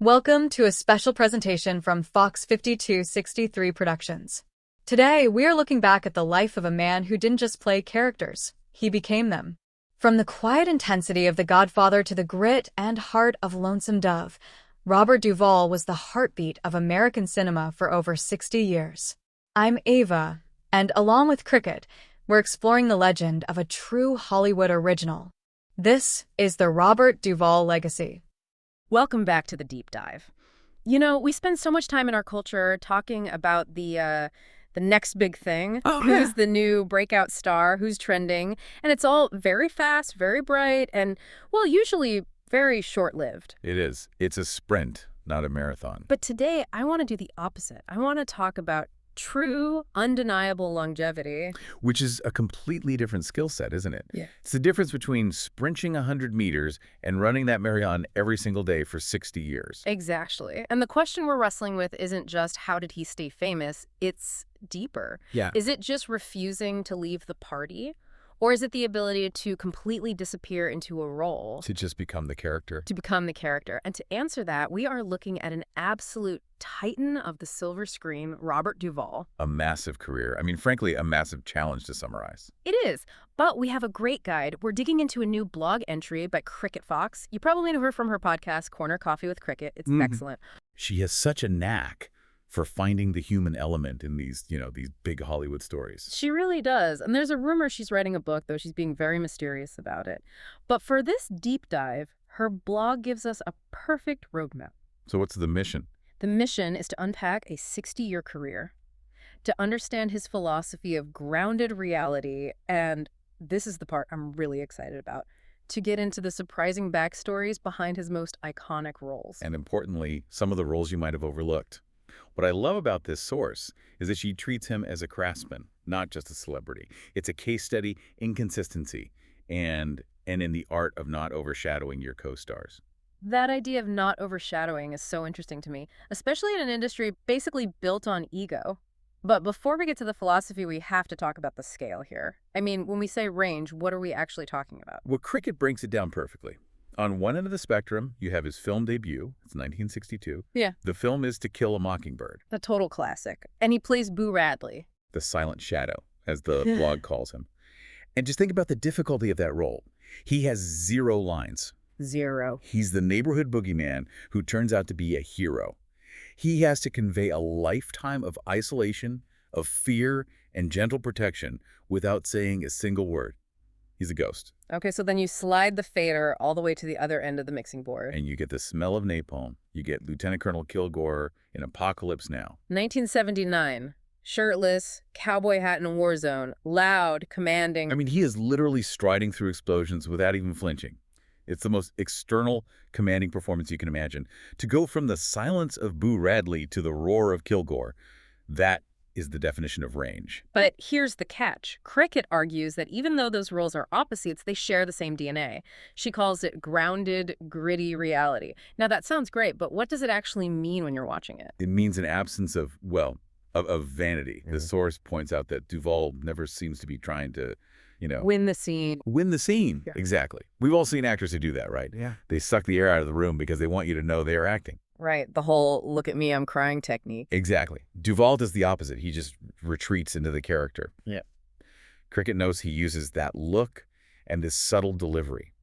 Welcome to a special presentation from Fox 5263 Productions. Today, we are looking back at the life of a man who didn't just play characters, he became them. From the quiet intensity of The Godfather to the grit and heart of Lonesome Dove, Robert Duvall was the heartbeat of American cinema for over 60 years. I'm Ava, and along with Cricket, we're exploring the legend of a true Hollywood original. This is the Robert Duvall legacy. Welcome back to the deep dive. You know, we spend so much time in our culture talking about the next big thing. Who's the new breakout star, who's trending, and it's all very fast, very bright, and, well, usually very short-lived. It is. It's a sprint, not a marathon. But today, I want to do the opposite. I want to talk about true, undeniable longevity. Which is a completely different skill set, isn't it? Yeah. It's the difference between sprinting 100 meters and running that marathon every single day for 60 years. Exactly. And the question we're wrestling with isn't just how did he stay famous, it's deeper. Yeah. Is it just refusing to leave the party? Or is it the ability to completely disappear into a role? To just become the character. To become the character. And to answer that, we are looking at an absolute titan of the silver screen, Robert Duvall. A massive career. I mean, frankly, a massive challenge to summarize. It is. But we have a great guide. We're digging into a new blog entry by Cricket Fox. You probably know her from her podcast, Corner Coffee with Cricket. It's excellent. She has such a knack for finding the human element in these big Hollywood stories. She really does. And there's a rumor she's writing a book, though she's being very mysterious about it. But for this deep dive, her blog gives us a perfect roadmap. So what's the mission? The mission is to unpack a 60-year career, to understand his philosophy of grounded reality, and this is the part I'm really excited about, to get into the surprising backstories behind his most iconic roles. And importantly, some of the roles you might have overlooked. What I love about this source is that she treats him as a craftsman, not just a celebrity. It's a case study in consistency and in the art of not overshadowing your co-stars. That idea of not overshadowing is so interesting to me, especially in an industry basically built on ego. But before we get to the philosophy, we have to talk about the scale here. I mean, when we say range, what are we actually talking about? Well, Cricket breaks it down perfectly. On one end of the spectrum, you have his film debut. It's 1962. Yeah. The film is To Kill a Mockingbird. A total classic. And he plays Boo Radley. The silent shadow, as the blog calls him. And just think about the difficulty of that role. He has 0 lines. 0. He's the neighborhood boogeyman who turns out to be a hero. He has to convey a lifetime of isolation, of fear, and gentle protection without saying a single word. He's a ghost. Okay, so then you slide the fader all the way to the other end of the mixing board. And you get the smell of napalm. You get Lieutenant Colonel Kilgore in Apocalypse Now. 1979. Shirtless, cowboy hat in a war zone, loud, commanding. I mean, he is literally striding through explosions without even flinching. It's the most external, commanding performance you can imagine. To go from the silence of Boo Radley to the roar of Kilgore, that is the definition of range. But here's the catch. Cricket argues that even though those roles are opposites, they share the same DNA. She calls it grounded, gritty reality. Now, that sounds great, but what does it actually mean when you're watching it? It means an absence of, of vanity. The source points out that Duvall never seems to be trying to, win the scene. Win the scene. Yeah. Exactly. We've all seen actors who do that, right? Yeah. They suck the air out of the room because they want you to know they're acting. Right, the whole look at me, I'm crying technique. Exactly. Duvall does the opposite. He just retreats into the character. Yeah. Cricket knows he uses that look and this subtle delivery.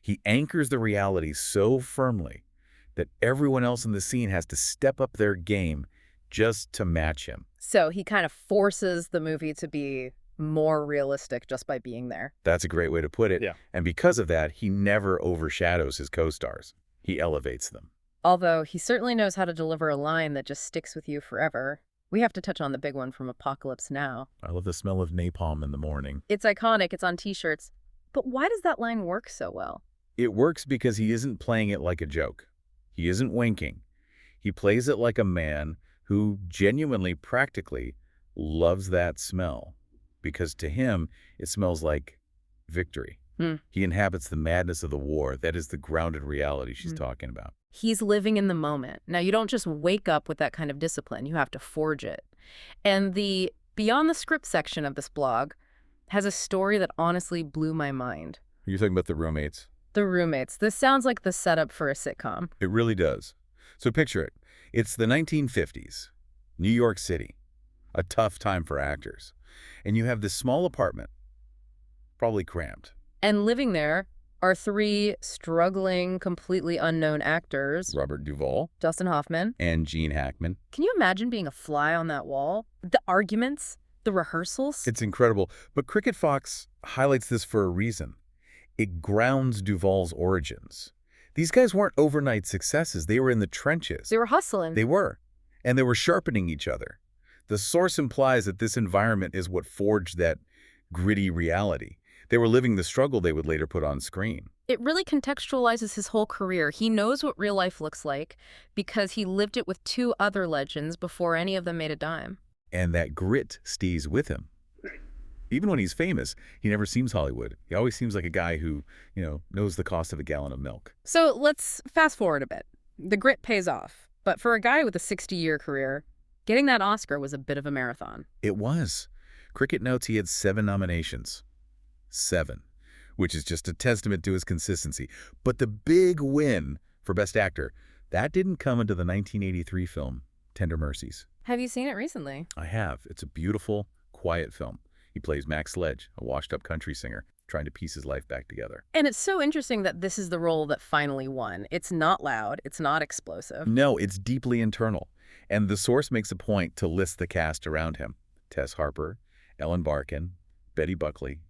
He anchors the reality so firmly that everyone else in the scene has to step up their game just to match him. So he kind of forces the movie to be more realistic just by being there. That's a great way to put it. Yeah. And because of that, he never overshadows his co-stars. He elevates them. Although he certainly knows how to deliver a line that just sticks with you forever. We have to touch on the big one from Apocalypse Now. I love the smell of napalm in the morning. It's iconic, it's on t-shirts. But why does that line work so well? It works because he isn't playing it like a joke. He isn't winking. He plays it like a man who genuinely, practically loves that smell. Because to him, it smells like victory. He inhabits the madness of the war. That is the grounded reality she's talking about. He's living in the moment. Now, you don't just wake up with that kind of discipline. You have to forge it. And the Beyond the Script section of this blog has a story that honestly blew my mind. You're talking about The Roommates. The Roommates. This sounds like the setup for a sitcom. It really does. So picture it. It's the 1950s, New York City, a tough time for actors. And you have this small apartment, probably cramped. And living there are three struggling, completely unknown actors. Robert Duvall. Dustin Hoffman. And Gene Hackman. Can you imagine being a fly on that wall? The arguments, the rehearsals? It's incredible. But Cricket Fox highlights this for a reason. It grounds Duvall's origins. These guys weren't overnight successes. They were in the trenches. They were hustling. They were. And they were sharpening each other. The source implies that this environment is what forged that gritty reality. They were living the struggle they would later put on screen. It really contextualizes his whole career. He knows what real life looks like because he lived it with two other legends before any of them made a dime. And that grit stays with him. Even when he's famous, he never seems Hollywood. He always seems like a guy who, knows the cost of a gallon of milk. So let's fast forward a bit. The grit pays off. But for a guy with a 60-year career, getting that Oscar was a bit of a marathon. It was. Cricket notes he had 7 nominations. 7, which is just a testament to his consistency. But the big win for Best Actor, that didn't come into the 1983 film, Tender Mercies. Have you seen it recently? I have. It's a beautiful, quiet film. He plays Max Sledge, a washed-up country singer, trying to piece his life back together. And it's so interesting that this is the role that finally won. It's not loud. It's not explosive. No, it's deeply internal. And the source makes a point to list the cast around him. Tess Harper, Ellen Barkin, Betty Buckley,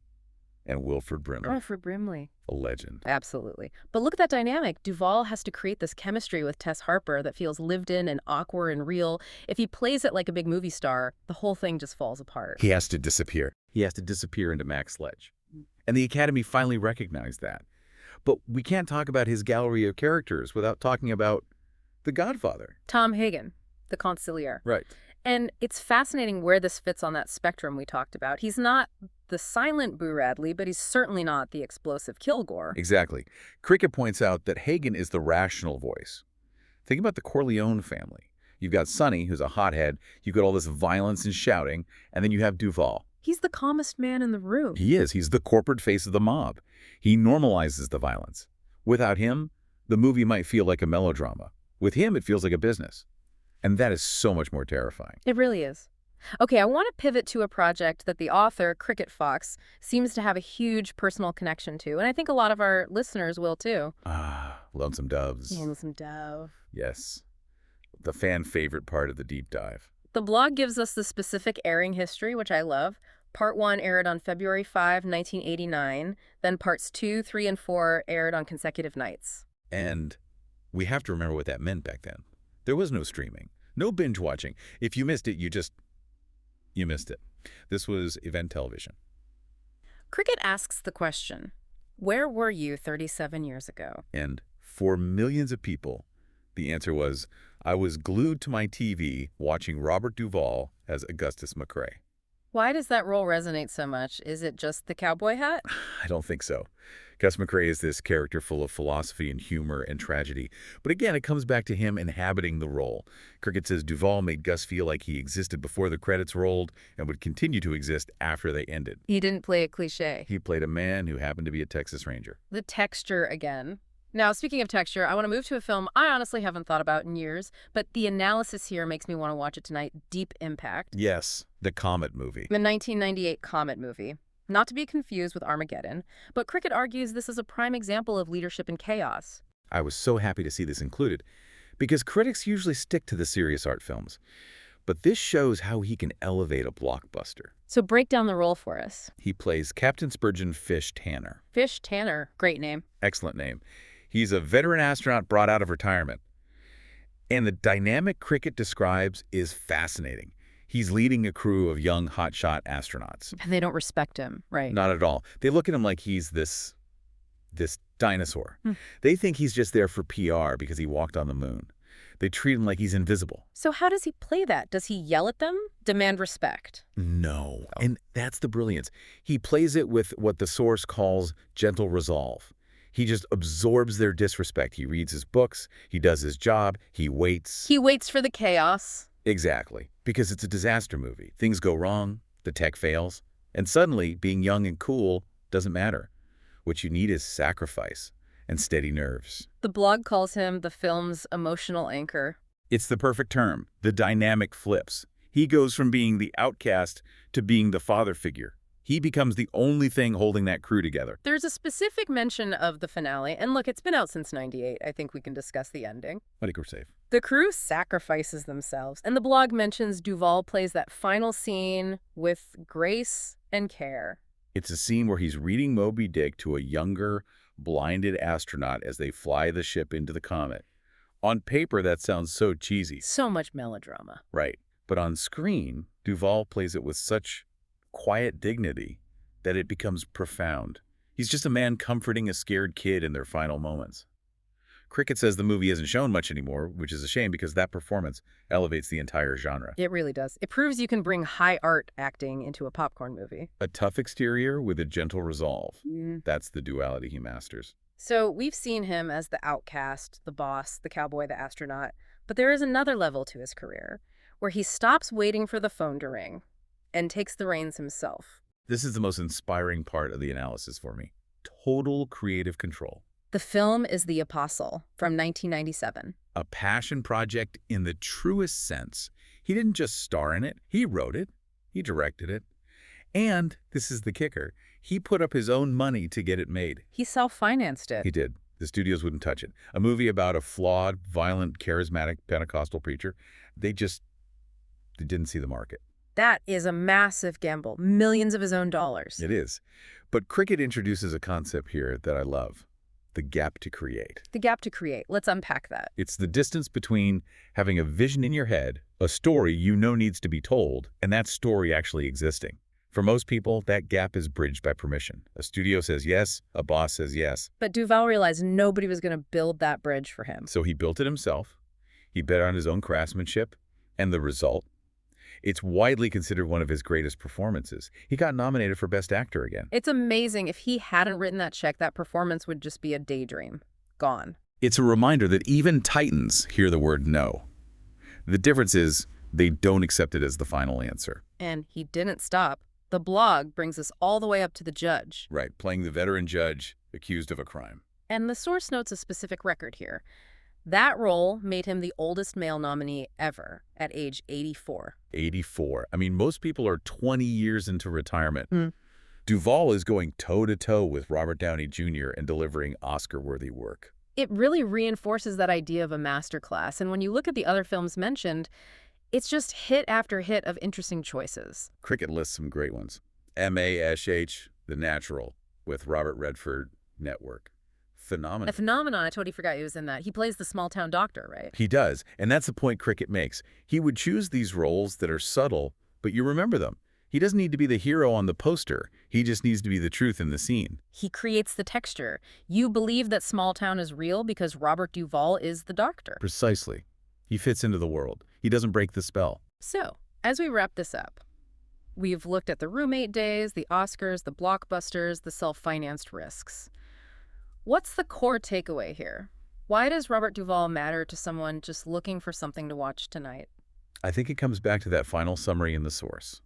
and Wilford Brimley. Wilford Brimley. A legend. Absolutely. But look at that dynamic. Duvall has to create this chemistry with Tess Harper that feels lived in and awkward and real. If he plays it like a big movie star, the whole thing just falls apart. He has to disappear. He has to disappear into Max Sledge. And the Academy finally recognized that. But we can't talk about his gallery of characters without talking about the Godfather. Tom Hagen, the Consigliere. Right. And it's fascinating where this fits on that spectrum we talked about. He's not the silent Boo Radley, but he's certainly not the explosive Kilgore. Exactly. Cricket points out that Hagen is the rational voice. Think about the Corleone family. You've got Sonny, who's a hothead. You've got all this violence and shouting. And then you have Duvall. He's the calmest man in the room. He is. He's the corporate face of the mob. He normalizes the violence. Without him, the movie might feel like a melodrama. With him, it feels like a business. And that is so much more terrifying. It really is. Okay, I want to pivot to a project that the author, Cricket Fox, seems to have a huge personal connection to, and I think a lot of our listeners will too. Lonesome Doves. Lonesome Dove. Yes. The fan favorite part of the deep dive. The blog gives us the specific airing history, which I love. Part 1 aired on February 5, 1989. Then parts 2, 3, and 4 aired on consecutive nights. And we have to remember what that meant back then. There was no streaming, no binge watching. If you missed it, you missed it. This was event television. Cricket asks the question, where were you 37 years ago? And for millions of people, the answer was, I was glued to my TV watching Robert Duvall as Augustus McCrae. Why does that role resonate so much? Is it just the cowboy hat? I don't think so. Gus McCrae is this character full of philosophy and humor and tragedy. But again, it comes back to him inhabiting the role. Cricket says Duvall made Gus feel like he existed before the credits rolled and would continue to exist after they ended. He didn't play a cliche. He played a man who happened to be a Texas Ranger. The texture again. Now, speaking of texture, I want to move to a film I honestly haven't thought about in years, but the analysis here makes me want to watch it tonight. Deep Impact. Yes, the Comet movie. The 1998 Comet movie. Not to be confused with Armageddon, but Cricket argues this is a prime example of leadership in chaos. I was so happy to see this included, because critics usually stick to the serious art films. But this shows how he can elevate a blockbuster. So break down the role for us. He plays Captain Spurgeon Fish Tanner. Fish Tanner. Great name. Excellent name. He's a veteran astronaut brought out of retirement. And the dynamic Cricket describes is fascinating. He's leading a crew of young hotshot astronauts. And they don't respect him, right? Not at all. They look at him like he's this dinosaur. They think he's just there for PR because he walked on the moon. They treat him like he's invisible. So how does he play that? Does he yell at them? Demand respect? No. And that's the brilliance. He plays it with what the source calls gentle resolve. He just absorbs their disrespect. He reads his books. He does his job. He waits. He waits for the chaos. Exactly. Because it's a disaster movie. Things go wrong. The tech fails. And suddenly, being young and cool doesn't matter. What you need is sacrifice. and steady nerves. The blog calls him the film's emotional anchor. It's the perfect term. The dynamic flips. He goes from being the outcast to being the father figure. He becomes the only thing holding that crew together. There's a specific mention of the finale, and look, it's been out since '98. I think we can discuss the ending. I think we're safe. The crew sacrifices themselves, and the blog mentions Duvall plays that final scene with grace and care. It's a scene where he's reading Moby Dick to a younger, blinded astronaut as they fly the ship into the comet. On paper, that sounds so cheesy. So much melodrama. Right. But on screen, Duvall plays it with such quiet dignity that it becomes profound. He's just a man comforting a scared kid in their final moments. Cricket says the movie isn't shown much anymore, which is a shame because that performance elevates the entire genre. It really does. It proves you can bring high art acting into a popcorn movie. A tough exterior with a gentle resolve. That's the duality he masters. So we've seen him as the outcast, the boss, the cowboy, the astronaut. But there is another level to his career where he stops waiting for the phone to ring and takes the reins himself. This is the most inspiring part of the analysis for me. Total creative control. The film is The Apostle from 1997. A passion project in the truest sense. He didn't just star in it. He wrote it. He directed it. And, this is the kicker, he put up his own money to get it made. He self-financed it. He did. The studios wouldn't touch it. A movie about a flawed, violent, charismatic Pentecostal preacher. They didn't see the market. That is a massive gamble. Millions of his own dollars. It is. But Cricket introduces a concept here that I love. The gap to create. The gap to create. Let's unpack that. It's the distance between having a vision in your head, a story you know needs to be told, and that story actually existing. For most people, that gap is bridged by permission. A studio says yes, a boss says yes. But Duvall realized nobody was going to build that bridge for him. So he built it himself. He bet on his own craftsmanship, and the result? It's widely considered one of his greatest performances. He got nominated for Best Actor again. It's amazing. If he hadn't written that check, that performance would just be a daydream. Gone. It's a reminder that even titans hear the word no. The difference is they don't accept it as the final answer. And he didn't stop. The blog brings us all the way up to the judge. Right, playing the veteran judge accused of a crime. And the source notes a specific record here. That role made him the oldest male nominee ever at age 84. 84. I mean, most people are 20 years into retirement. Duvall is going toe-to-toe with Robert Downey Jr. and delivering Oscar-worthy work. It really reinforces that idea of a masterclass. And when you look at the other films mentioned, it's just hit after hit of interesting choices. Cricket lists some great ones. M.A.S.H., The Natural, with Robert Redford, Network. Phenomenon. A phenomenon. I totally forgot he was in that. He plays the small-town doctor, right? He does, and that's the point Cricket makes. He would choose these roles that are subtle, but you remember them. He doesn't need to be the hero on the poster. He just needs to be the truth in the scene. He creates the texture. You believe that small town is real because Robert Duvall is the doctor. Precisely. He fits into the world. He doesn't break the spell. So, as we wrap this up, we've looked at the roommate days, the Oscars, the blockbusters, the self-financed risks. What's the core takeaway here? Why does Robert Duvall matter to someone just looking for something to watch tonight? I think it comes back to that final summary in the source.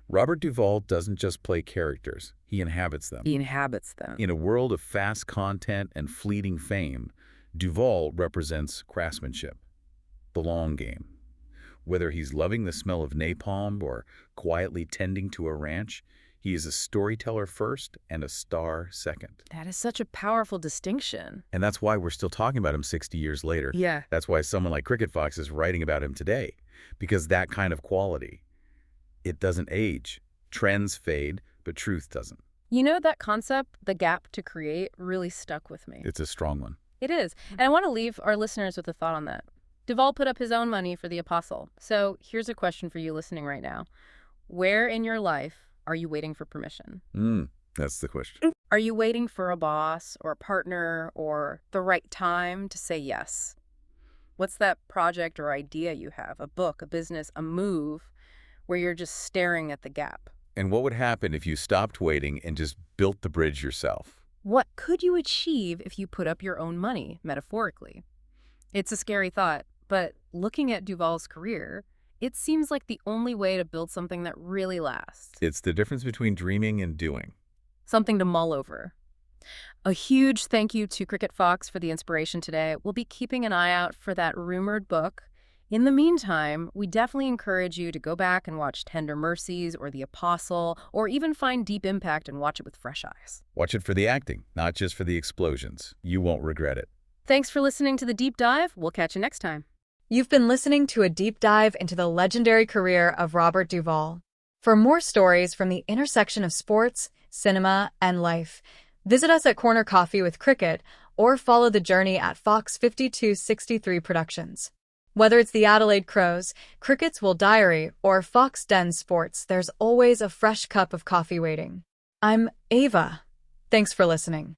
Robert Duvall doesn't just play characters. He inhabits them. He inhabits them. In a world of fast content and fleeting fame, Duvall represents craftsmanship, the long game. Whether he's loving the smell of napalm or quietly tending to a ranch, he is a storyteller first and a star second. That is such a powerful distinction. And that's why we're still talking about him 60 years later. Yeah. That's why someone like Cricket Fox is writing about him today. Because that kind of quality, it doesn't age. Trends fade, but truth doesn't. You know, that concept, the gap to create, really stuck with me. It's a strong one. It is. And I want to leave our listeners with a thought on that. Duvall put up his own money for The Apostle. So here's a question for you listening right now. Where in your life are you waiting for permission? That's the question. Are you waiting for a boss or a partner or the right time to say yes? What's that project or idea you have, a book, a business, a move, where you're just staring at the gap? And what would happen if you stopped waiting and just built the bridge yourself? What could you achieve if you put up your own money, metaphorically? It's a scary thought, but looking at Duvall's career, it seems like the only way to build something that really lasts. It's the difference between dreaming and doing. Something to mull over. A huge thank you to Cricket Fox for the inspiration today. We'll be keeping an eye out for that rumored book. In the meantime, we definitely encourage you to go back and watch Tender Mercies or The Apostle, or even find Deep Impact and watch it with fresh eyes. Watch it for the acting, not just for the explosions. You won't regret it. Thanks for listening to The Deep Dive. We'll catch you next time. You've been listening to a deep dive into the legendary career of Robert Duvall. For more stories from the intersection of sports, cinema, and life, visit us at Corner Coffee with Cricket or follow the journey at Fox 5263 Productions. Whether it's the Adelaide Crows, Cricket's Wool Diary, or Fox Den Sports, there's always a fresh cup of coffee waiting. I'm Ava. Thanks for listening.